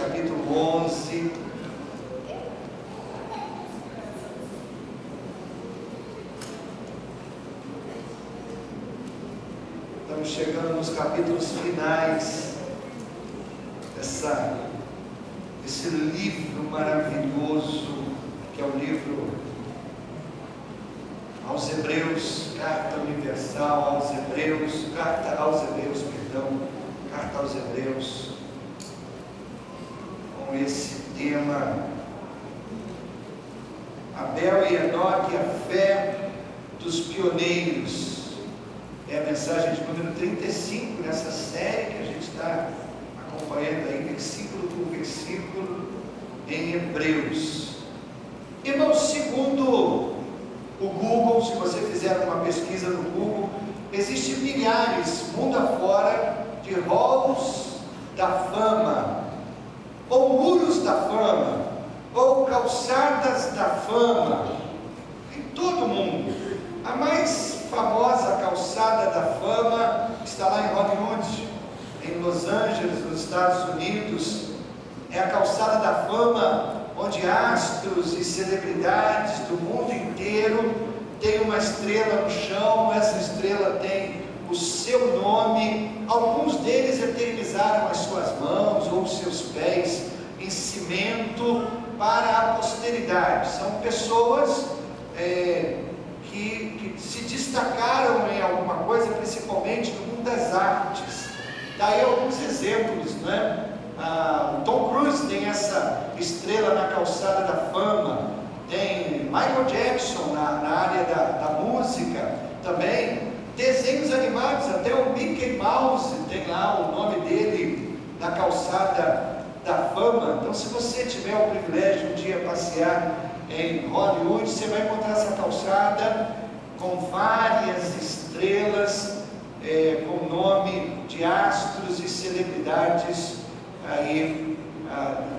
capítulo 11. Estamos chegando nos capítulos finais desse livro maravilhoso que é o livro aos Hebreus, carta universal aos Hebreus, carta aos Hebreus, com esse tema, Abel e Enoque, a fé dos pioneiros. É a mensagem de número 35 nessa série que a gente está acompanhando aí, versículo por versículo, em Hebreus. Irmãos, segundo o Google, se você fizer uma pesquisa no Google, existem milhares, mundo afora, de halls da fama, ou muros da fama, ou calçadas da fama, em todo o mundo. A mais famosa calçada da fama está lá em Hollywood, em Los Angeles, nos Estados Unidos. É a calçada da fama onde astros e celebridades do mundo inteiro têm uma estrela no chão. Essa estrela tem o seu nome. Alguns deles eternizaram as suas mãos ou os seus pés em cimento para a posteridade. São pessoas que se destacaram em alguma coisa, principalmente no mundo das artes. Daí alguns exemplos, né? O Tom Cruise tem essa estrela na calçada da fama, tem Michael Jackson na área da música também, desenhos animados, até o Mickey Mouse tem lá o nome dele na calçada da fama. Então, se você tiver o privilégio de um dia passear em Hollywood, você vai encontrar essa calçada com várias estrelas, com o nome de astros e celebridades aí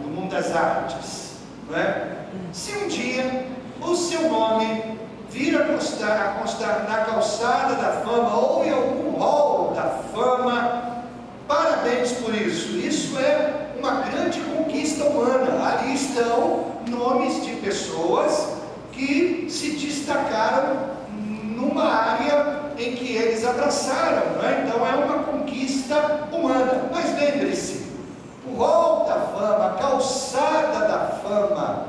no mundo das artes, não é? Se um dia o seu nome vir a constar na calçada da fama ou em algum hall da fama, parabéns por isso. Isso é uma grande conquista humana. Ali estão nomes de pessoas que se destacaram numa área em que eles abraçaram, não é? Então é uma conquista humana. Mas lembre-se, o hall da fama, a calçada da fama,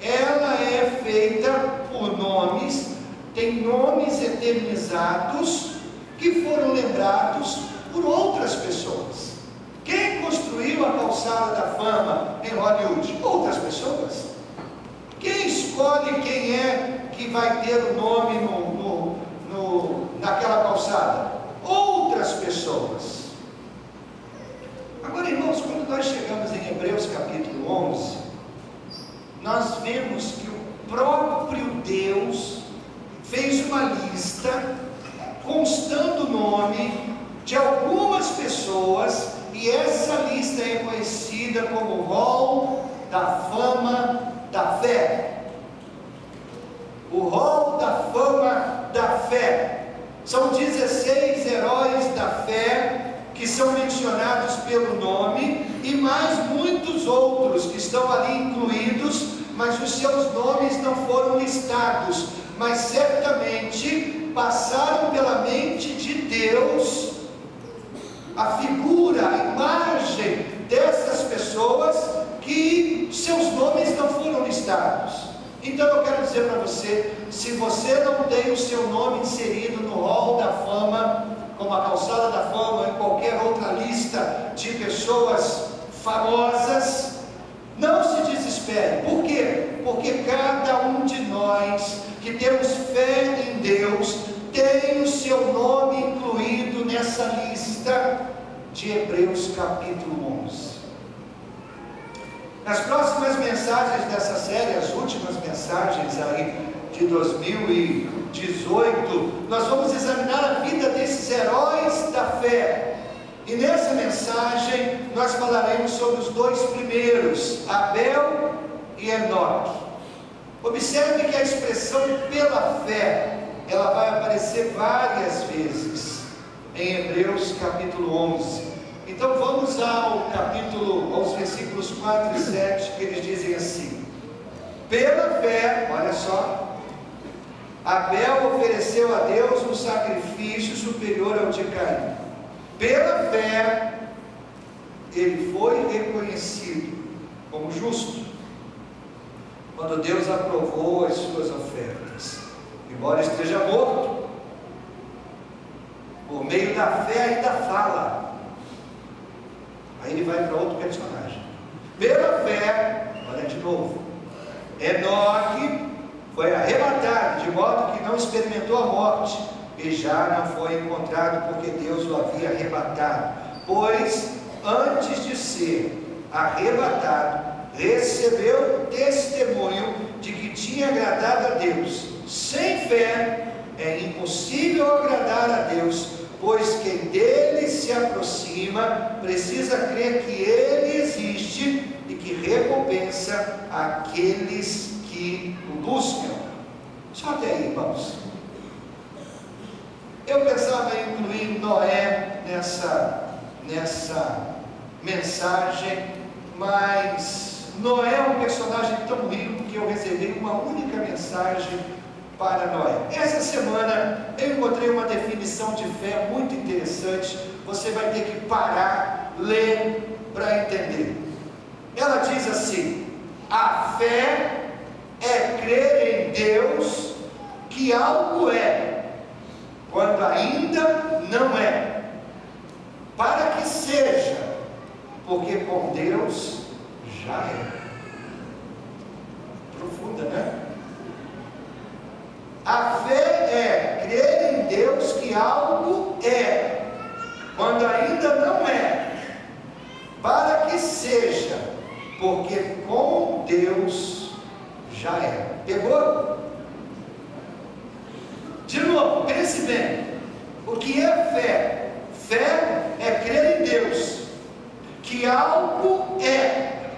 ela é feita por nomes, tem nomes eternizados que foram lembrados por outras pessoas. Quem construiu a calçada da fama em Hollywood? Outras pessoas. Quem escolhe quem é que vai ter o nome naquela calçada? Outras pessoas. Agora, irmãos, quando nós chegamos em Hebreus capítulo 11, nós vemos que o próprio Deus fez uma lista constando o nome de algumas pessoas, e essa lista é conhecida como o hall da fama da fé. O hall da fama da fé. São 16 heróis da fé que são mencionados pelo nome, e mais muitos outros que estão ali incluídos, mas os seus nomes não foram listados, mas certamente passaram pela mente de Deus a figura, a imagem dessas pessoas que seus nomes não foram listados. Então eu quero dizer para você, se você não tem o seu nome inserido no hall da fama, como a calçada da fama, em qualquer outra lista de pessoas famosas, não se desespere. Por quê? Porque cada um de nós que temos fé em Deus tem o seu nome incluído nessa lista de Hebreus capítulo 11. Nas próximas mensagens dessa série, as últimas mensagens aí de 2018, nós vamos examinar a vida desses heróis da fé. E nessa mensagem nós falaremos sobre os dois primeiros, Abel e Enoque. Observe que a expressão pela fé, ela vai aparecer várias vezes em Hebreus capítulo 11. Então vamos aos versículos 4 e 7, que eles dizem assim: pela fé, olha só, Abel ofereceu a Deus um sacrifício superior ao de Caim. Pela fé, ele foi reconhecido como justo, quando Deus aprovou as suas ofertas. Embora esteja morto, por meio da fé ainda fala. Aí ele vai para outro personagem. Pela fé, olha de novo, Enoque foi arrebatado, de modo que não experimentou a morte, e já não foi encontrado, porque Deus o havia arrebatado. Pois, antes de ser arrebatado, recebeu testemunho de que tinha agradado a Deus. Sem fé, é impossível agradar a Deus, pois quem dele se aproxima, precisa crer que ele existe e que recompensa aqueles que o buscam. Só até aí, irmãos. Eu pensava em incluir Noé nessa mensagem, mas Noé é um personagem tão rico que eu reservei uma única mensagem para Noé. Essa semana eu encontrei uma definição de fé muito interessante. Você vai ter que parar, ler para entender. Ela diz assim: a fé é crer em Deus que algo é, quando ainda não é, para que seja, porque com Deus já é. Profunda, né? A fé é crer em Deus que algo é, quando ainda não é, para que seja, porque com Deus já é. Pegou? De novo, pense bem. O que é fé? Fé é crer em Deus que algo é,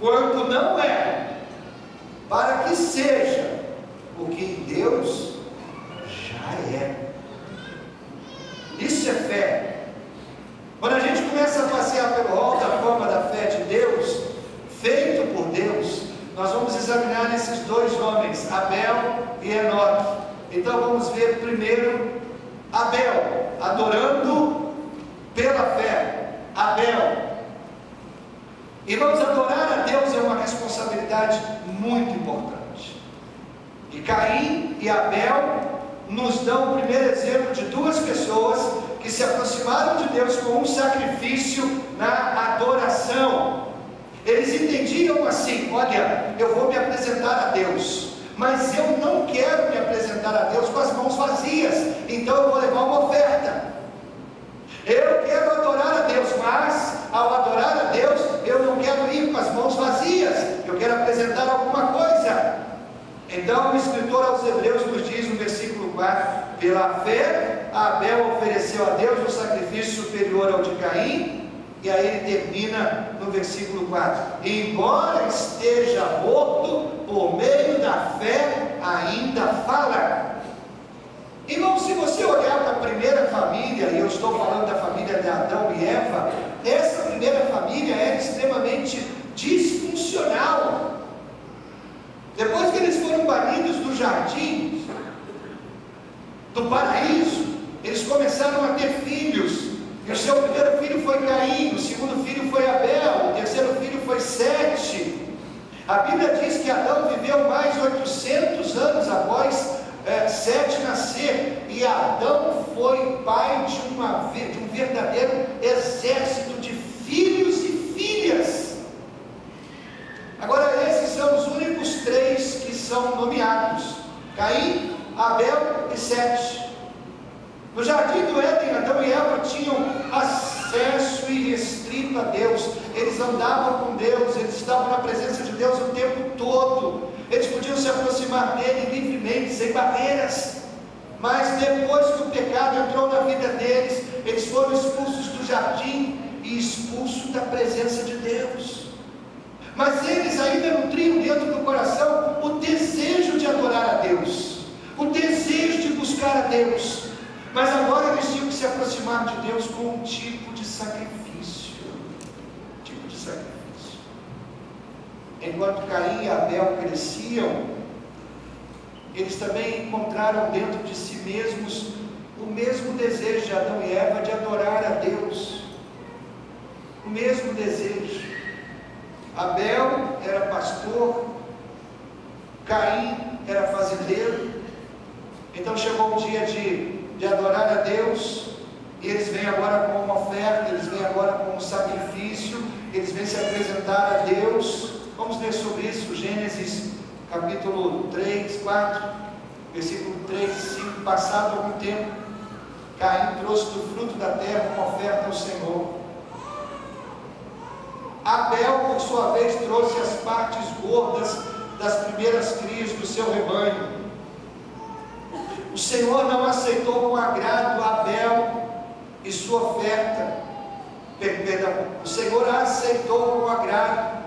quando não é, para que seja, porque em Deus já é. Isso é fé. Quando a gente começa a passear pelo rol da forma da fé de Deus, feito por Deus, nós vamos examinar esses dois homens, Abel e Enoque. Então vamos ver primeiro Abel, adorando pela fé. Abel. Irmãos, adorar a Deus é uma responsabilidade muito importante. E Caim e Abel nos dão o primeiro exemplo de duas pessoas que se aproximaram de Deus com um sacrifício na adoração. Eles entendiam assim: olha, eu vou me apresentar a Deus, mas eu não quero me apresentar a Deus com as mãos vazias, então eu vou levar uma oferta. Eu quero adorar a Deus, mas ao adorar a Deus, eu não quero ir com as mãos vazias, eu quero apresentar alguma coisa. Então o escritor aos Hebreus nos diz no versículo 4: pela fé, Abel ofereceu a Deus um sacrifício superior ao de Caim. E aí ele termina no versículo 4: embora esteja morto, por meio da fé ainda fala. Irmão, se você olhar para a primeira família, e eu estou falando da família de Adão e Eva, essa primeira família era extremamente disfuncional. Depois que eles foram banidos do jardim, do paraíso, eles começaram a ter filhos. E o seu primeiro filho foi Caim, o segundo filho foi Abel, o terceiro filho foi Sete. A Bíblia diz que Adão viveu mais de 800 anos após Sete nascer, e Adão foi pai de um verdadeiro exército de filhos e filhas. Agora, esses são os únicos três que são nomeados: Caim, Abel e Sete. No jardim do Éden, Adão e Eva tinham acesso irrestrito a Deus. Eles andavam com Deus, eles estavam na presença de Deus o tempo todo. Eles podiam se aproximar dele livremente, sem barreiras. Mas depois que o pecado entrou na vida deles, eles foram expulsos do jardim e expulsos da presença de Deus. Mas eles ainda nutriam dentro do coração o desejo de adorar a Deus, o desejo de buscar a Deus. Mas agora eles tinham que se aproximar de Deus com um tipo de sacrifício. enquanto Caim e Abel cresciam, eles também encontraram dentro de si mesmos o mesmo desejo de Adão e Eva de adorar a Deus. O mesmo desejo. Abel era pastor, Caim era fazendeiro. Então chegou o dia de adorar a Deus, e eles vêm agora com uma oferta, eles vêm agora com um sacrifício, eles vêm se apresentar a Deus. Vamos ler sobre isso, Gênesis capítulo 3, 4, versículo 3, 5. Passado algum tempo, Caim trouxe do fruto da terra uma oferta ao Senhor. Abel, por sua vez, trouxe as partes gordas das primeiras crias do seu rebanho. O Senhor não aceitou com agrado Abel e sua oferta. O Senhor aceitou com agrado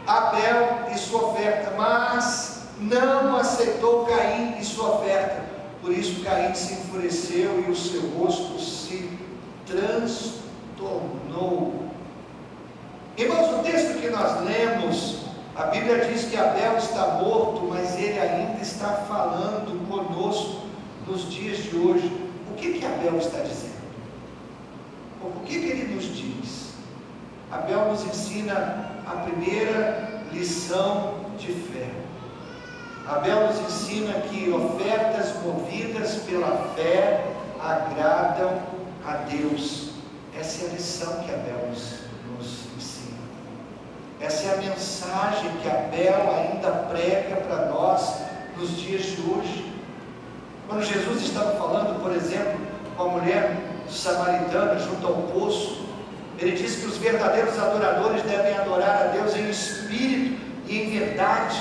Abel e sua oferta, mas não aceitou Caim e sua oferta. Por isso Caim se enfureceu e o seu rosto se transtornou. Irmãos, o texto que nós lemos, a Bíblia diz que Abel está morto, mas ele ainda está falando conosco nos dias de hoje. O que Abel está dizendo? O que ele nos diz? Abel nos ensina a primeira lição de fé. Abel nos ensina que ofertas movidas pela fé agradam a Deus. Essa é a lição que Abel nos ensina. Essa é a mensagem que Abel ainda prega para nós nos dias de hoje. Quando Jesus estava falando, por exemplo, com a mulher samaritana junto ao poço, ele disse que os verdadeiros adoradores devem adorar a Deus em espírito e em verdade.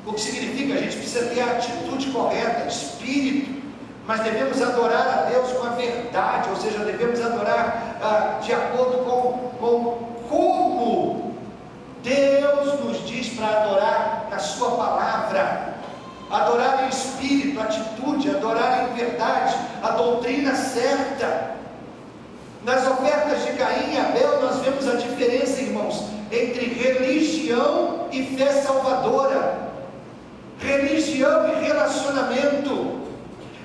O que significa? A gente precisa ter a atitude correta, espírito, mas devemos adorar a Deus com a verdade, ou seja, devemos adorar de acordo com como Deus nos diz para adorar na sua palavra. Adorar em espírito, atitude, adorar em verdade, a doutrina certa. Nas ofertas de Caim e Abel nós vemos a diferença, irmãos, entre religião e fé salvadora. Religião e relacionamento.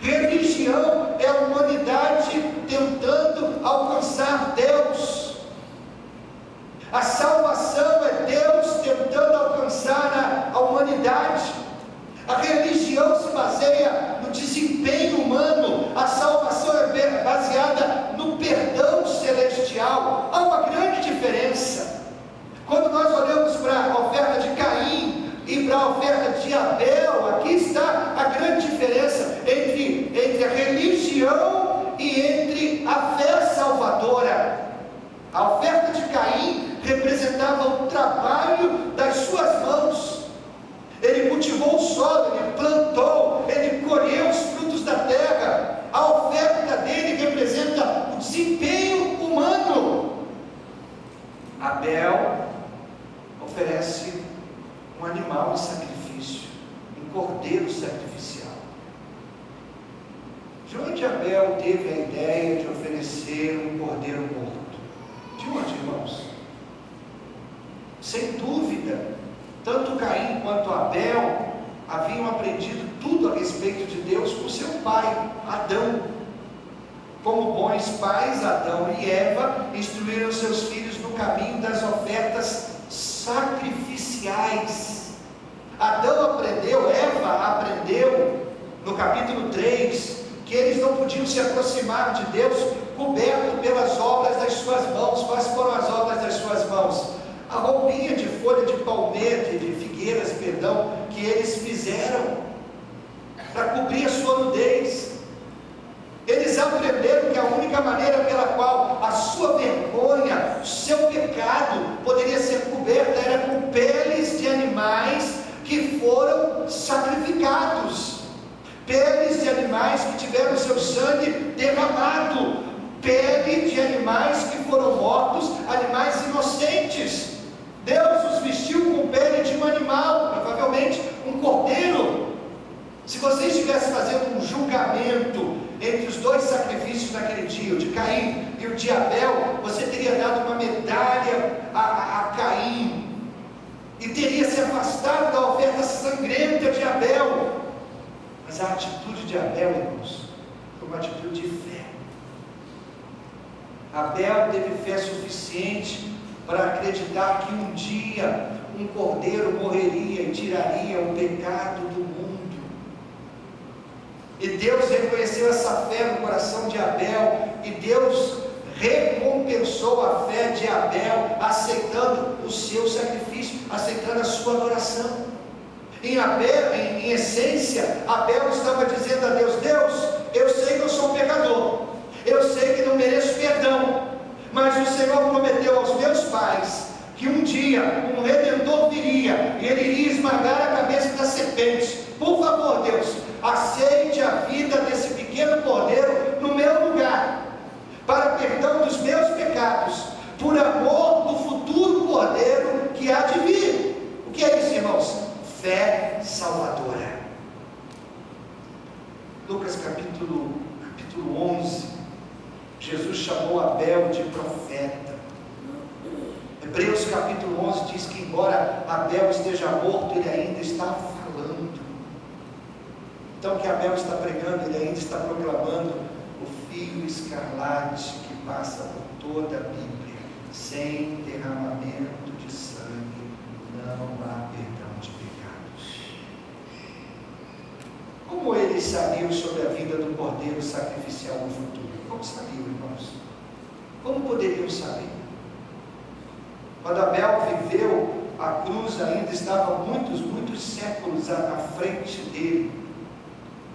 Religião é a humanidade tentando alcançar Deus. A salvação é Deus tentando alcançar a humanidade. A religião se baseia no desempenho humano, a salvação é baseada no perdão celestial. Há uma grande diferença. Quando nós olhamos para a oferta de Caim e para a oferta de Abel, aqui está a grande diferença entre a religião e entre a fé salvadora. A oferta de Caim representava o trabalho das suas mãos. Ele cultivou o solo, ele plantou, ele colheu os frutos da terra. A oferta dele representa o desempenho humano. Abel oferece um animal em sacrifício, um cordeiro sacrificial. De onde Abel teve a ideia de oferecer um cordeiro morto? De onde, irmãos? Sem dúvida, tanto Caim quanto Abel haviam aprendido tudo a respeito de Deus com seu pai, Adão. Como bons pais, Adão e Eva instruíram seus filhos no caminho das ofertas sacrificiais. Adão aprendeu, Eva aprendeu, no capítulo 3, que eles não podiam se aproximar de Deus coberto pelas obras das suas mãos. Quais foram as obras das suas mãos? A roupinha de folha de palmeira, de figueiras, perdão, que eles fizeram para cobrir a sua nudez. Eles aprenderam que a única maneira pela qual a sua vergonha, o seu pecado poderia ser coberta era com peles de animais que foram sacrificados, peles de animais que tiveram seu sangue derramado, pele de animais que foram mortos, animais inocentes. Deus os vestiu com pele de um animal, provavelmente um cordeiro. Se você estivesse fazendo um julgamento entre os dois sacrifícios naquele dia, o de Caim e o de Abel, você teria dado uma medalha a Caim e teria Abel. Mas a atitude de Abel, irmãos, foi uma atitude de fé. Abel teve fé suficiente para acreditar que um dia um cordeiro morreria e tiraria o pecado do mundo. E Deus reconheceu essa fé no coração de Abel, e Deus recompensou a fé de Abel, aceitando o seu sacrifício, aceitando a sua adoração. Em essência, Abel estava dizendo a Deus: Deus, eu sei que eu sou um pecador, eu sei que não mereço perdão, mas o Senhor prometeu aos meus pais que um dia um Redentor viria, e ele iria esmagar a cabeça da serpente. Por favor, Deus, aceite a vida desse pequeno cordeiro no meu lugar, para perdão dos meus pecados, por amor do futuro cordeiro que há de vir. O que é isso, irmãos? Fé salvadora. Lucas capítulo 11, Jesus chamou Abel de profeta. Hebreus capítulo 11 diz que embora Abel esteja morto, ele ainda está falando. Então o que Abel está pregando, ele ainda está proclamando o fio escarlate que passa por toda a Bíblia: sem derramamento de sangue não há perdão de pecados. Como eles sabiam sobre a vida do cordeiro sacrificial no futuro? Como sabiam, irmãos? Como poderiam saber? Quando Abel viveu, a cruz ainda estava muitos séculos à frente dele.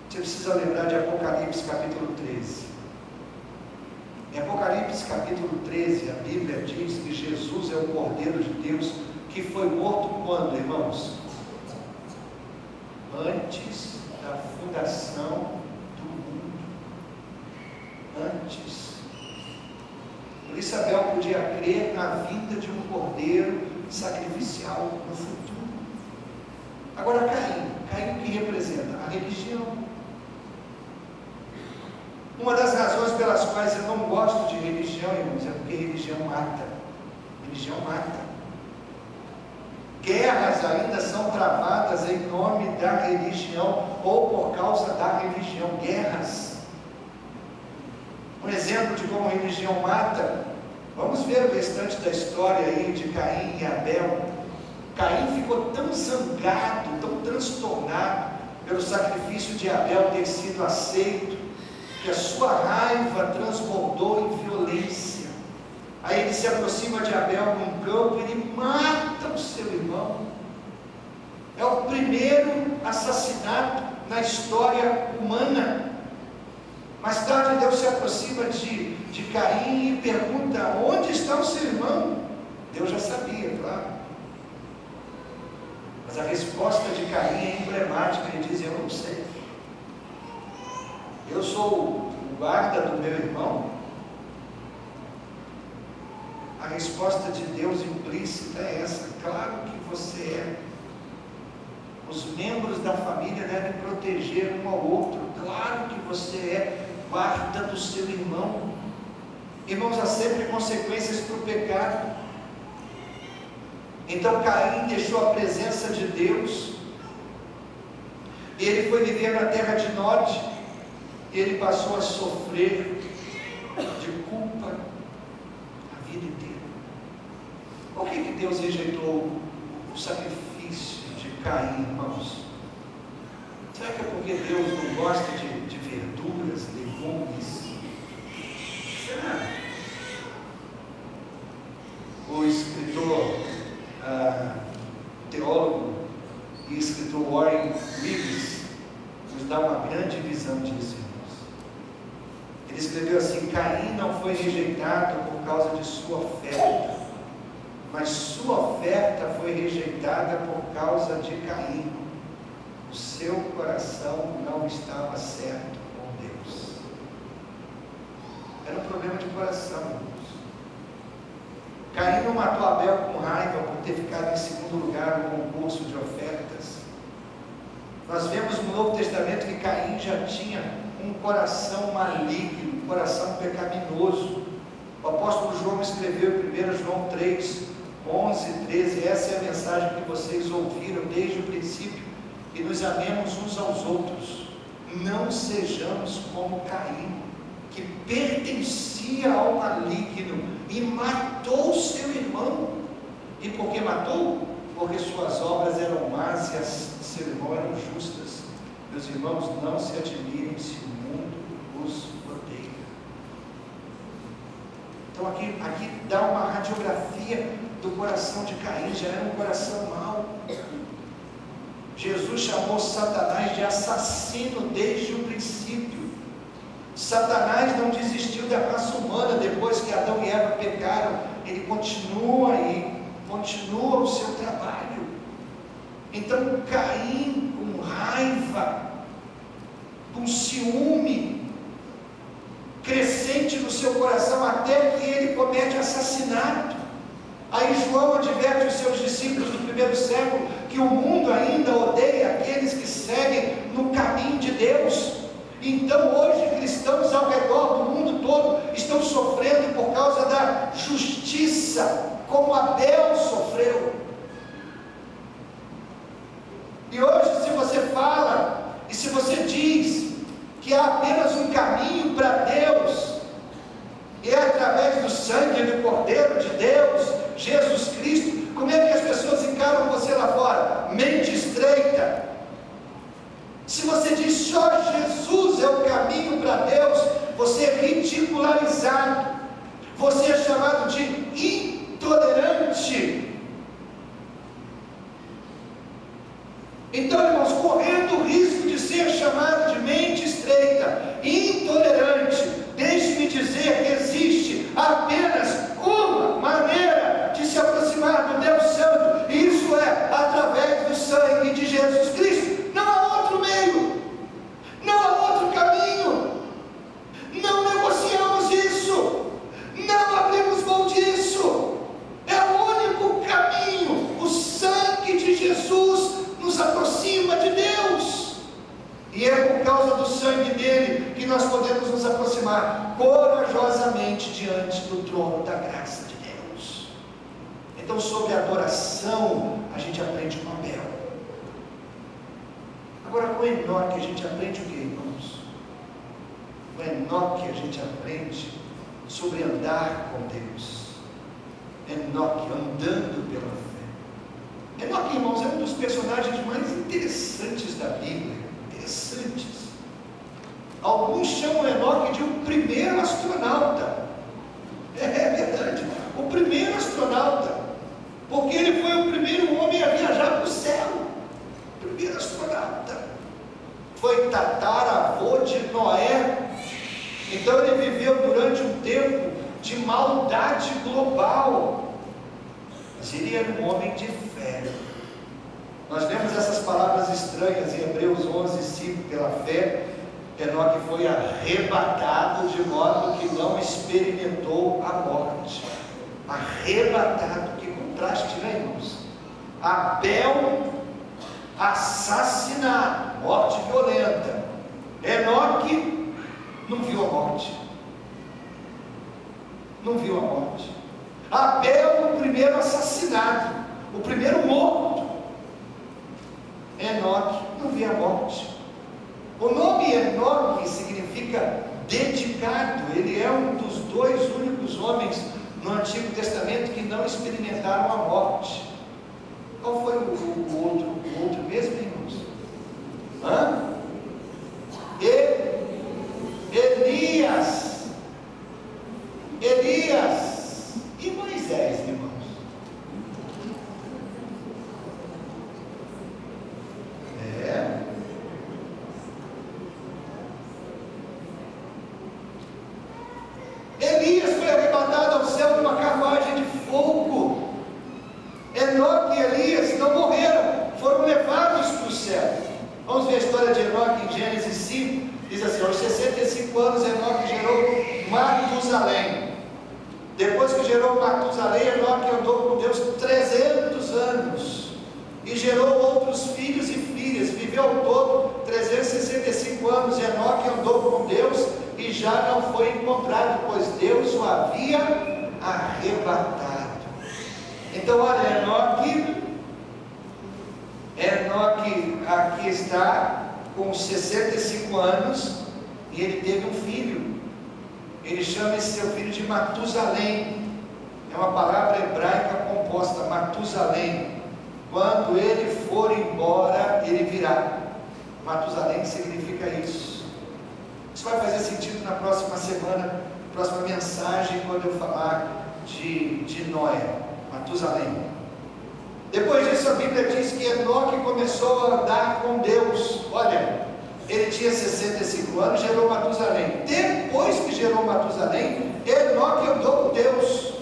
Você precisa lembrar de Apocalipse capítulo 13. Em Apocalipse capítulo 13, a Bíblia diz que Jesus é o Cordeiro de Deus que foi morto quando, irmãos? Antes da fundação do mundo. Antes. Por isso Abel podia crer na vinda de um cordeiro sacrificial no futuro. Agora Caim o que representa? A religião. Uma das razões pelas quais eu não gosto de religião, irmãos, é porque religião mata. Religião mata. Guerras ainda são travadas em nome da religião ou por causa da religião. Guerras. Um exemplo de como a religião mata, vamos ver o restante da história aí de Caim e Abel. Caim ficou tão zangado, tão transtornado pelo sacrifício de Abel ter sido aceito, que a sua raiva transbordou em violência. Aí ele se aproxima de Abel num campo e ele mata o seu irmão. É o primeiro assassinato na história humana. Mais tarde Deus se aproxima de Caim e pergunta: onde está o seu irmão? Deus já sabia, claro. Mas a resposta de Caim é emblemática. Ele diz: eu não sei. Eu sou o guarda do meu irmão. A resposta de Deus implícita é essa: claro que você é. Os membros da família devem proteger um ao outro. Claro que você é guarda do seu irmão. Irmãos, há sempre consequências para o pecado. Então Caim deixou a presença de Deus. Ele foi viver na terra de Nod. Ele passou a sofrer de culpa a vida inteira. Por que Deus rejeitou o sacrifício de Caim, irmãos? Será que é porque Deus não gosta de verduras, legumes? Será? O escritor, teólogo e escritor Warren Wiersbe nos dá uma grande visão disso. Ele escreveu assim: Caim não foi rejeitado por causa de sua oferta, mas sua oferta foi rejeitada por causa de Caim. O seu coração não estava certo com Deus. Era um problema de coração, irmãos. Caim não matou Abel com raiva por ter ficado em segundo lugar no concurso de ofertas. Nós vemos no Novo Testamento que Caim já tinha um coração maligno, um coração pecaminoso. O apóstolo João escreveu em 1 João 3, 11 e 13, essa é a mensagem que vocês ouviram desde o princípio, e nos amemos uns aos outros. Não sejamos como Caim, que pertencia ao maligno e matou seu irmão. E por que matou? Porque suas obras eram más e as de seu irmão eram justas. Meus irmãos, não se admirem se o mundo os odeia. Então aqui dá uma radiografia do coração de Caim. Já era um coração mau. Jesus chamou Satanás de assassino desde o princípio. Satanás não desistiu da raça humana depois que Adão e Eva pecaram. Ele continua aí, continua o seu trabalho. Então Caim, com raiva, com ciúme crescente no seu coração, até que ele comete assassinato. Aí João adverte os seus discípulos do primeiro século que o mundo ainda odeia aqueles que seguem no caminho de Deus. Então hoje cristãos ao redor do mundo todo estão sofrendo por causa da justiça, como Abel sofreu. E hoje, se você fala e se você diz que há apenas um caminho para Deus, e é através do sangue do Cordeiro de Deus, Jesus Cristo, como é que as pessoas encaram você lá fora? Mente estreita. Se você diz só Jesus é o caminho para Deus, você é ridicularizado, você é chamado de intolerante. Então, irmãos, correndo o risco de ser chamado de mente estreita, intolerante, deixe-me dizer que existe apenas uma maneira de se aproximar do Deus Santo, e isso é através do sangue de Jesus Cristo. Não há outro meio, não há outro caminho, não negociamos isso, não abrimos mão disso, é o único caminho. O sangue de Jesus nos aproxima de Deus, e é por causa do sangue dele que nós podemos nos aproximar corajosamente diante do trono da graça de Deus. Então, sobre a adoração, a gente aprende com Abel. Agora, com Enoque, a gente aprende o que, irmãos? Com Enoque, a gente aprende sobre andar com Deus. Enoque, andando pela fé. Enoque, irmãos, é um dos personagens mais interessantes da Bíblia. Interessantes. Alguns chamam Enoque de o primeiro astronauta. É verdade, o primeiro astronauta, porque ele foi o primeiro homem a viajar para o céu. O primeiro astronauta. Foi tataravô de Noé. Então ele viveu durante um tempo de maldade global, mas ele era um homem de fé. Nós vemos essas palavras estranhas em Hebreus 11:5. Pela fé, Enoque foi arrebatado de modo que não experimentou a morte. Arrebatado, que contraste, né, irmãos? Abel, assassinado, morte violenta. Enoque não viu a morte. Não viu a morte. Abel, o primeiro assassinado, o primeiro morto. Enoque não viu a morte. O nome Enoque significa dedicado. Ele é um dos dois únicos homens no Antigo Testamento que não experimentaram a morte. Qual foi o outro mesmo, irmãos? Elias e Moisés, irmãos. Elias foi arrebatado ao céu de uma carruagem de fogo. Enoque e Elias não morreram, foram levados para o céu. Vamos ver a história de Enoque em Gênesis 5. Diz assim: aos 65 anos Enoque gerou Matusalém. Depois que gerou Matusalém, Enoque andou com Deus 300 anos e gerou outros filhos e filhas. Viveu ao todo 365 anos. Enoque andou com Deus e já não foi encontrado, pois Deus o havia arrebatado. Então, olha, Enoque Enoque aqui está com 65 anos e ele teve um filho. Ele chama esse seu filho de Matusalém. É uma palavra hebraica composta, Matusalém. Quando ele for embora, ele virá. Matusalém significa isso. Isso vai fazer sentido na próxima semana, próxima mensagem, quando eu falar de Noé, Matusalém. Depois disso, a Bíblia diz que Enoque começou a andar com Deus. Olha, ele tinha 65 anos, gerou Matusalém. Depois que gerou Matusalém, Enoque andou com Deus.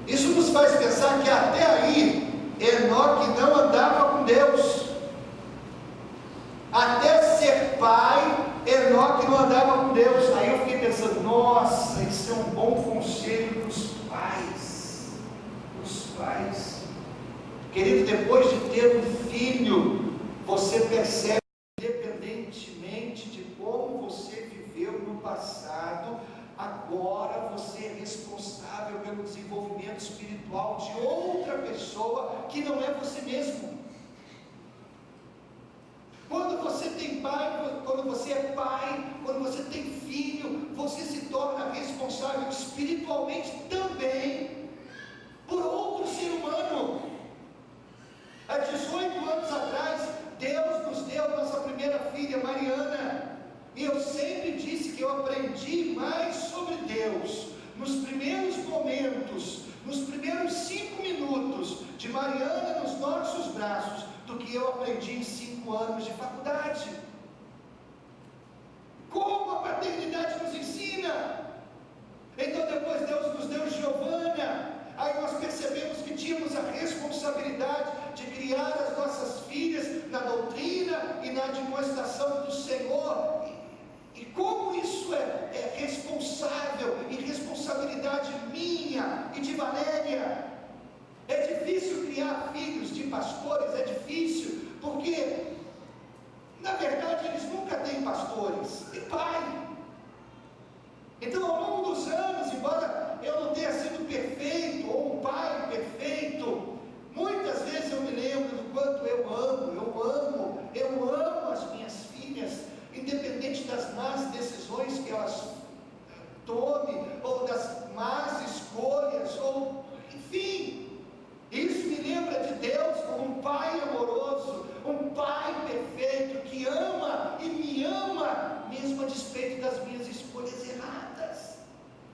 Isso nos faz pensar que até aí, Enoque não andava com Deus. Até ser pai, Enoque não andava com Deus. Aí eu fiquei pensando, nossa, isso é um bom conselho para os pais. Querido, depois de ter um filho, você percebe, independentemente de como você viveu no passado, agora você é responsável pelo desenvolvimento espiritual de outra pessoa que não é você mesmo. Quando você tem pai, quando você é pai, quando você tem filho, você se torna responsável espiritualmente também por outro ser humano. Há 18 anos atrás, Deus nos deu nossa primeira filha, Mariana. E eu sempre disse que eu aprendi mais sobre Deus nos primeiros momentos, nos primeiros 5 minutos de Mariana nos nossos braços, do que eu aprendi em 5 anos de faculdade. Como a paternidade nos ensina. Então depois Deus nos deu Giovana. Aí nós percebemos que tínhamos a responsabilidade de criar as nossas filhas na doutrina e na demonstração do Senhor. E como isso é responsável e responsabilidade minha e de Valéria. É difícil criar filhos de pastores, é difícil, porque na verdade eles nunca têm pastores, tem pai. Então ao longo dos anos, embora eu não tenha sido perfeito, ou um pai perfeito, muitas vezes eu me lembro do quanto eu amo as minhas filhas, independente das más decisões que elas tomem, ou das más escolhas, ou enfim. Isso me lembra de Deus como um pai amoroso, um pai perfeito, que ama e me ama, mesmo a despeito das minhas escolhas erradas.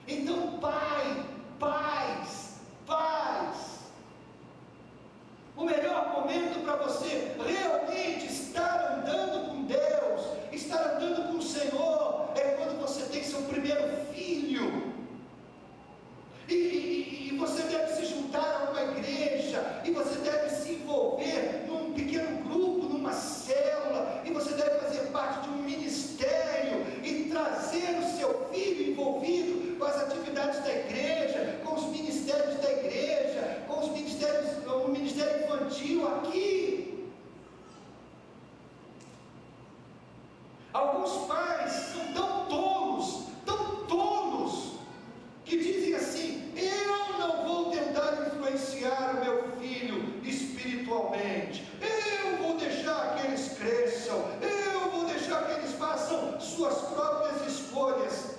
Então, pais, o melhor momento para você realmente estar andando com Deus, estar andando com o Senhor, é quando você tem seu primeiro filho. E você deve se juntar a uma igreja, e você deve se envolver num pequeno grupo, numa célula, e você deve fazer parte de um ministério, e trazer o seu filho envolvido com as atividades da igreja, com os ministérios da igreja, com os ministérios, o ministério infantil aqui. Alguns pais são tão tolos, que dizem assim: eu não vou tentar influenciar o meu filho espiritualmente, eu vou deixar que eles cresçam, eu vou deixar que eles façam suas próprias escolhas.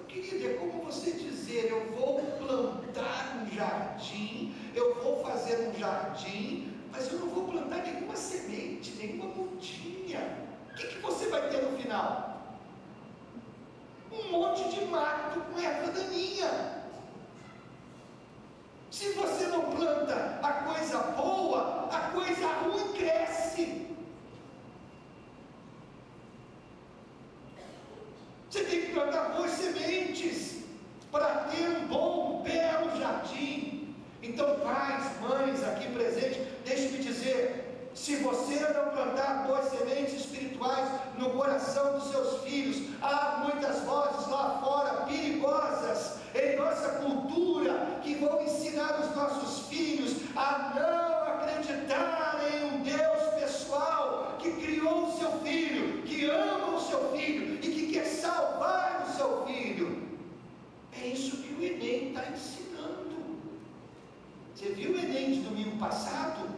Querida, é como você dizer: eu vou plantar um jardim, eu vou fazer um jardim, mas eu não vou plantar nenhuma semente, nenhuma mudinha. O que você vai ter no final? Um monte de mato com erva daninha. Se você não planta a coisa boa, a coisa ruim cresce. Você tem que plantar boas sementes para ter um bom, belo jardim. Então, pais, mães aqui presentes, deixe-me dizer: se você não plantar boas sementes espirituais no coração dos seus filhos, há muitas vozes lá fora perigosas em nossa cultura que vão ensinar os nossos filhos a não acreditar em um Deus pessoal que criou o seu filho, que ama o seu filho e que quer salvar o seu filho. É isso que o Enem está ensinando. Você viu o Enem de domingo passado?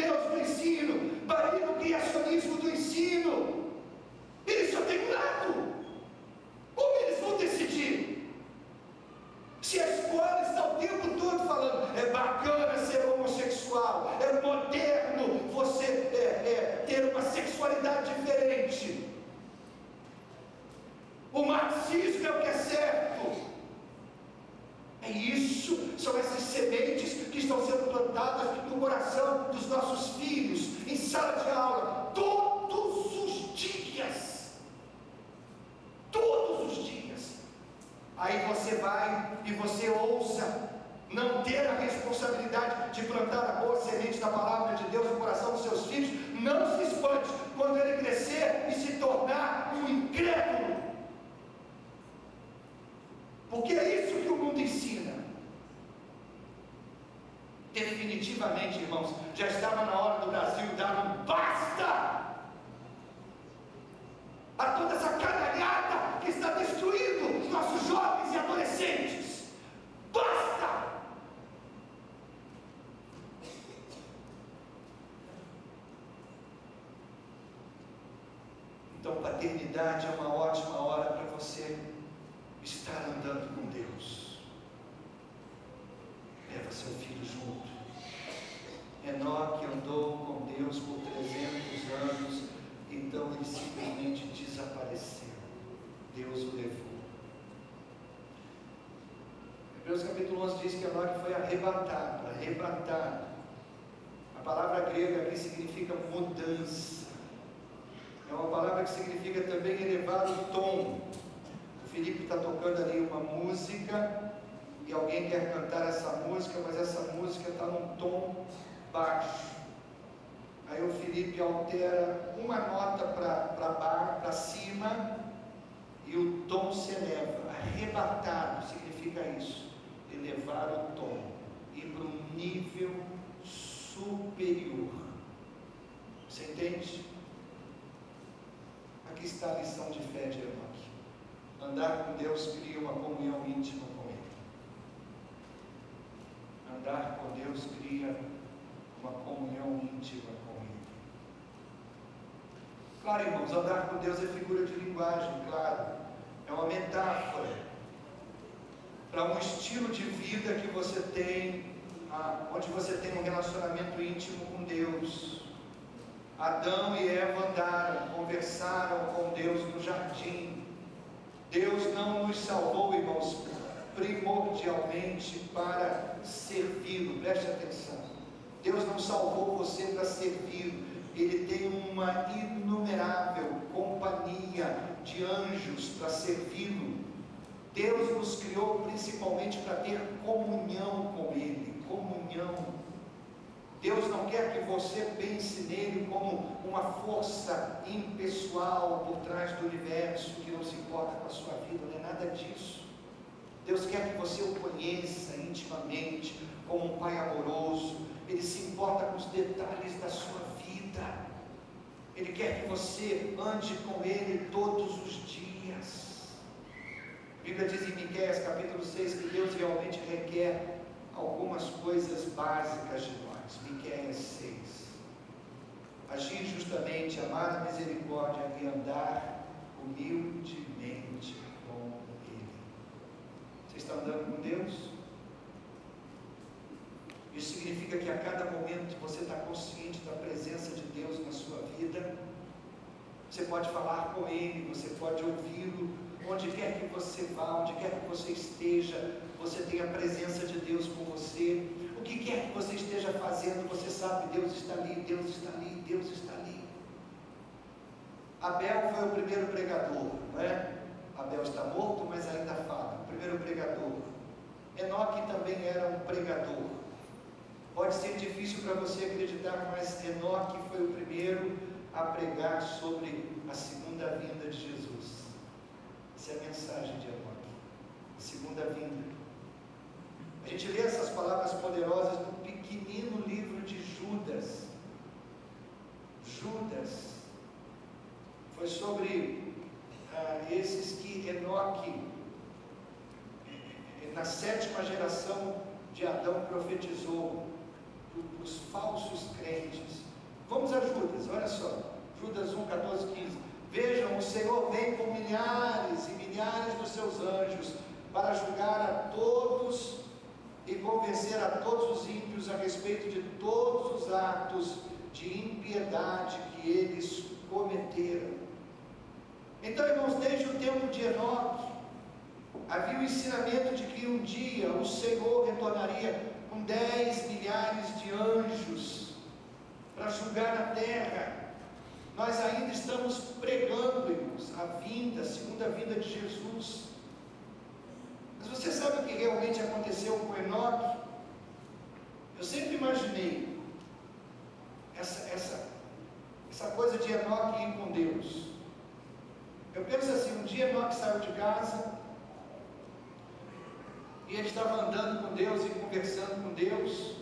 Deus do ensino, banindo o criacionismo do ensino. Eles só têm um lado. Como eles vão decidir? Se a escola está o tempo todo falando, é bacana ser homossexual, é moderno você ter uma sexualidade diferente, o marxismo é o que é certo. É isso, são essas sementes que estão sendo plantadas no coração dos nossos filhos, em sala de aula, todos os dias. Todos os dias. Aí você vai e você ousa não ter a responsabilidade de plantar a boa semente da palavra de Deus no coração dos seus filhos. Não se espante quando ele crescer e se tornar um incrédulo, porque é isso que o mundo ensina. Definitivamente, irmãos, já estava na hora do Brasil dar um basta a toda essa canalhada que está destruindo os nossos jovens e adolescentes. Basta! Então, paternidade é uma ótima hora para você estar andando com Deus. Leva seu filho junto. Enoque andou com Deus por 300 anos, então ele simplesmente desapareceu. Deus o levou. Hebreus capítulo 11 diz que Enoque foi arrebatado. A palavra grega aqui significa mudança. É uma palavra que significa também elevar o tom. O Felipe está tocando ali uma música e alguém quer cantar essa música, mas essa música está num tom baixo. Aí o Felipe altera uma nota para cima e o tom se eleva. Arrebatado significa isso, elevar o tom, ir para um nível superior. Você entende? Aqui está a lição de fé de Enoque. Andar com Deus cria uma comunhão íntima com Ele. Andar com Deus cria uma comunhão íntima com Ele. Claro, irmãos, andar com Deus é figura de linguagem, claro. É uma metáfora para um estilo de vida que você tem, onde você tem um relacionamento íntimo com Deus. Adão e Eva andaram, conversaram com Deus no jardim. Deus não nos salvou, irmãos, primordialmente para servi-lo. Preste atenção. Deus não salvou você para servi-lo. Ele tem uma inumerável companhia de anjos para servi-lo. Deus nos criou principalmente para ter comunhão com Ele. Comunhão. Deus não quer que você pense nele como uma força impessoal por trás do universo que não se importa com a sua vida, não é nada disso. Deus quer que você o conheça intimamente como um Pai amoroso. Ele se importa com os detalhes da sua vida. Ele quer que você ande com Ele todos os dias. A Bíblia diz em Miqueias capítulo 6 que Deus realmente requer algumas coisas básicas de nós. Miqueias 6. Agir justamente, amar a misericórdia e andar humildemente com Ele. Você está andando com Deus? Isso significa que a cada momento você está consciente da presença de Deus na sua vida. Você pode falar com Ele, você pode ouvi-lo, onde quer que você vá, onde quer que você esteja, você tem a presença de Deus com você. O que quer que você esteja fazendo, você sabe, Deus está ali, Deus está ali, Deus está ali. Abel foi o primeiro pregador, não é? Abel está morto, mas ainda fala, o primeiro pregador. Enoque também era um pregador. Pode ser difícil para você acreditar, mas Enoque foi o primeiro a pregar sobre a segunda vinda de Jesus. Essa é a mensagem de Enoque, a segunda vinda. A gente lê essas palavras poderosas no pequenino livro de Judas. Judas foi sobre esses que Enoque, na 7ª geração de Adão, profetizou. dos falsos crentes. Vamos a Judas, olha só, Judas 1, 14, 15. Vejam, o Senhor vem com milhares e milhares dos seus anjos para julgar a todos e convencer a todos os ímpios a respeito de todos os atos de impiedade que eles cometeram. Então, irmãos, desde o tempo de Enoque, havia o ensinamento de que um dia o Senhor retornaria com 10 milhares de anjos para julgar a terra. Nós ainda estamos pregando, irmãos, a segunda vinda de Jesus. Mas você sabe o que realmente aconteceu com Enoque? Eu sempre imaginei essa coisa de Enoque ir com Deus. Eu penso assim, um dia Enoque saiu de casa e ele estava andando com Deus e conversando com Deus.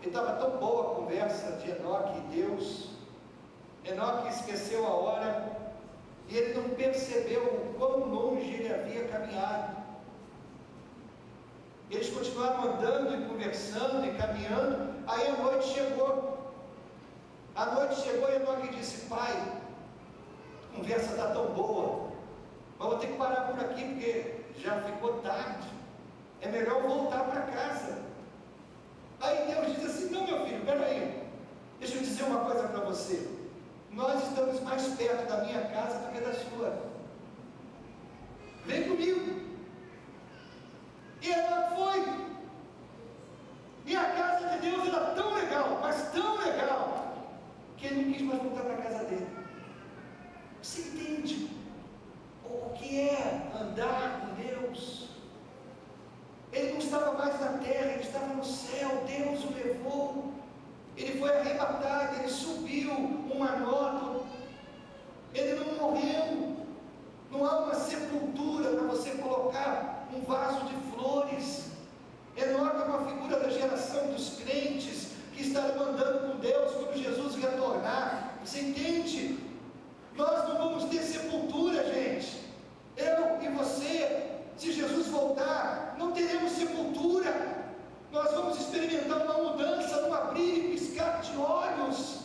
E estava tão boa a conversa de Enoque e Deus. Enoque esqueceu a hora e ele não percebeu o quão longe ele havia caminhado. Eles continuaram andando e conversando e caminhando. Aí a noite chegou. A noite chegou e Enoque disse: pai, a conversa está tão boa, mas vou ter que parar por aqui porque já ficou tarde. É melhor voltar para casa. Aí Deus disse assim: não, meu filho, peraí, deixa eu dizer uma coisa para você. Nós estamos mais perto da minha casa do que da sua. Vem comigo. E ela foi. E a casa de Deus era tão legal, mas tão legal, que ele não quis mais voltar para a casa dele. Você entende o que é andar com Deus? Ele não estava mais na terra, ele estava no céu. Deus o levou. Ele foi arrebatado, ele subiu uma nota. Ele não morreu. Não há uma sepultura para você colocar um vaso de flores. Enoque é uma figura da geração dos crentes que estarão andando com Deus quando Jesus retornar. Você entende? Nós não vamos ter sepultura, gente. Eu e você, se Jesus voltar, não teremos sepultura. Nós vamos experimentar uma mudança num abrir e piscar de olhos.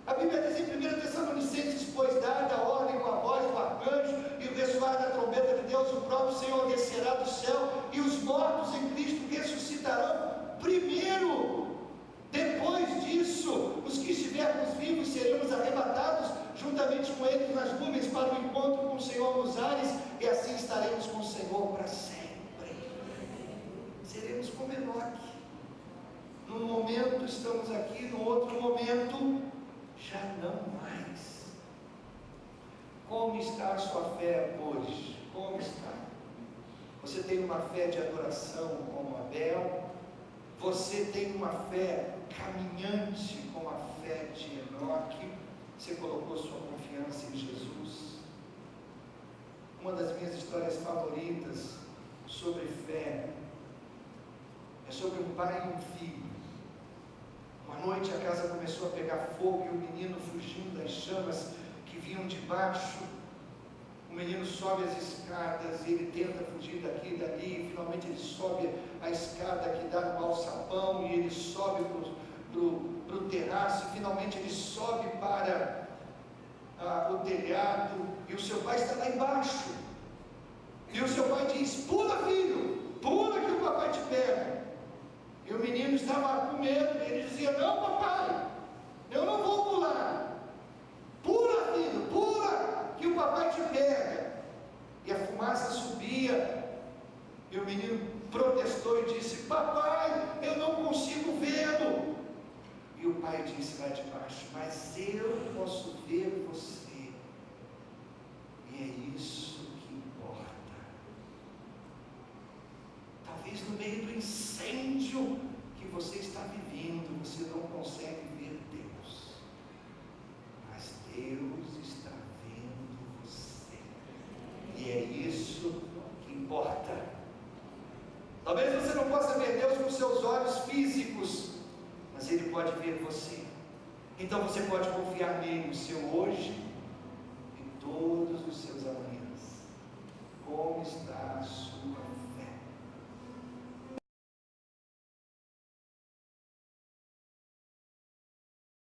A Bíblia diz em 1 Tessalonicenses: pois dada a ordem com a voz do arcanjo e o ressoar da trombeta de Deus, o próprio Senhor descerá do céu, e os mortos em Cristo ressuscitarão primeiro. Depois disso, os que estivermos vivos seremos arrebatados juntamente com eles nas nuvens para o encontro com o Senhor nos ares, e assim estaremos com o Senhor para sempre. Seremos como Enoque. Num momento estamos aqui, no outro momento já não mais. Como está a sua fé hoje? Como está? Você tem uma fé de adoração como Abel? Você tem uma fé caminhante como a fé de Enoque? Você colocou sua confiança em Jesus? Uma das minhas histórias favoritas sobre fé é sobre um pai e um filho. Uma noite a casa começou a pegar fogo e o menino fugindo das chamas que vinham de baixo. O menino sobe as escadas e ele tenta fugir daqui e dali, e finalmente ele sobe a escada que dá no alçapão, e ele sobe para o terraço, e finalmente ele sobe para o telhado, e o seu pai está lá embaixo. E o seu pai diz: pula, filho, pula que o papai te pega. E o menino estava com medo, e ele dizia: não, papai, eu não vou pular. Pula, filho, pula, que o papai te pega. E a fumaça subia, e o menino protestou e disse: papai, eu não consigo vê-lo. E o pai disse lá de baixo: mas eu posso ver você, e é isso que importa. Talvez no meio do incêndio que você está vivendo, você não consegue ver Deus, mas Deus está vendo você, e é isso que importa. Talvez você não possa ver Deus com seus olhos físicos, mas Ele pode ver você. Então você pode confiar nele, no seu hoje